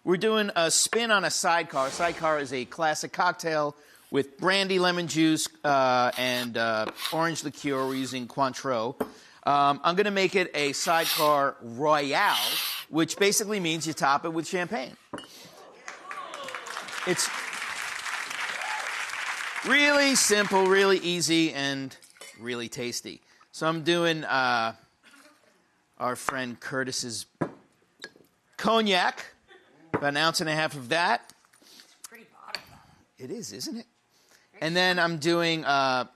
We're doing a spin on a Sidecar. Sidecar is a classic cocktail with brandy, lemon juice, and orange liqueur. We're using Cointreau. I'm going to make it a Sidecar Royale, which basically means you top it with champagne. It's really simple, really easy, and really tasty. So I'm doing our friend Curtis's cognac, about an ounce and a half of that. It's pretty bottom. It is, isn't it? And then I'm doing half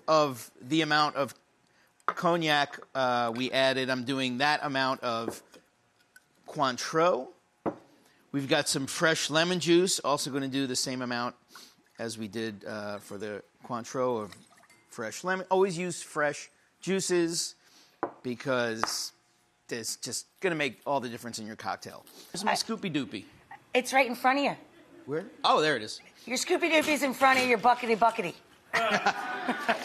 of the amount of cognac we added. I'm doing that amount of Cointreau. We've got some fresh lemon juice. Also going to do the same amount as we did for the Cointreau of fresh lemon. Always use fresh juices because it's just going to make all the difference in your cocktail. Here's my Scoopy Doopy. It's right in front of you. Where? Oh, there it is. Your Scoopy Doopy's in front of your Buckety Buckety.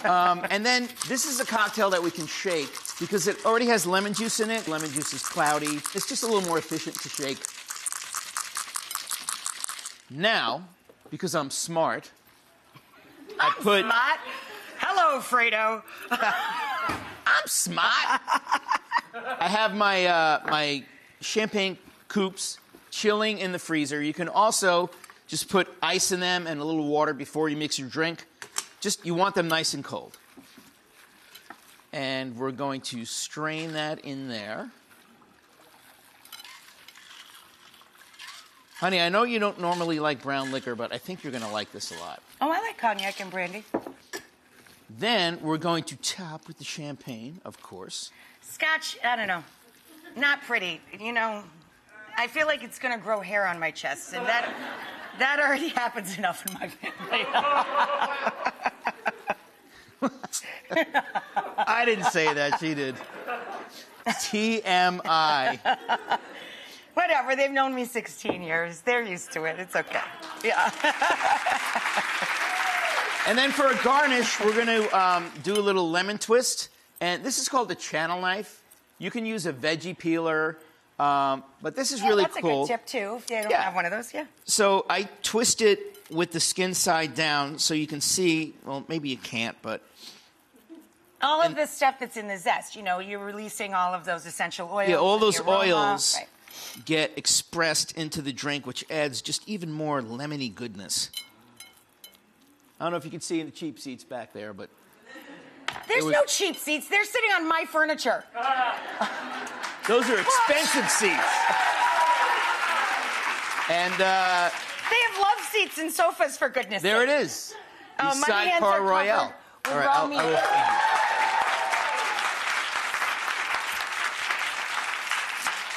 And then this is a cocktail that we can shake because it already has lemon juice in it. Lemon juice is cloudy. It's just a little more efficient to shake. Now, because I'm smart, I put... Smart? Hello, Fredo. I'm smart. I have my my champagne coupes chilling in the freezer. You can also just put ice in them and a little water before you mix your drink. Just, you want them nice and cold. And we're going to strain that in there. Honey, I know you don't normally like brown liquor, but I think you're going to like this a lot. Oh, I like cognac and brandy. Then we're going to top with the champagne, of course. Scotch, I don't know. Not pretty. You know, I feel like it's going to grow hair on my chest, and that already happens enough in my family. I didn't say that. She did. TMI. Whatever. They've known me 16 years. They're used to it. It's okay. Yeah. And then for a garnish, we're going to do a little lemon twist. And this is called the channel knife. You can use a veggie peeler, but this is really cool. That's a good tip, too, if you don't have one of those, yeah. So I twist it with the skin side down so you can see, well, maybe you can't, but... All of the stuff that's in the zest, you know, you're releasing all of those essential oils. Yeah, all those oils right. get expressed into the drink, which adds just even more lemony goodness. I don't know if you can see in the cheap seats back there, but... There's no cheap seats. They're sitting on my furniture. Those are expensive seats. And they have love seats and sofas, for goodness sake. there it is. The my hands Sidecar are Royale. covered with All right, raw I meat. will...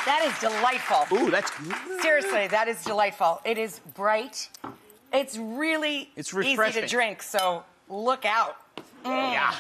That is delightful. Ooh, that's good. Seriously, that is delightful. It is bright. It's really easy refreshing. to drink, so look out. Yeah.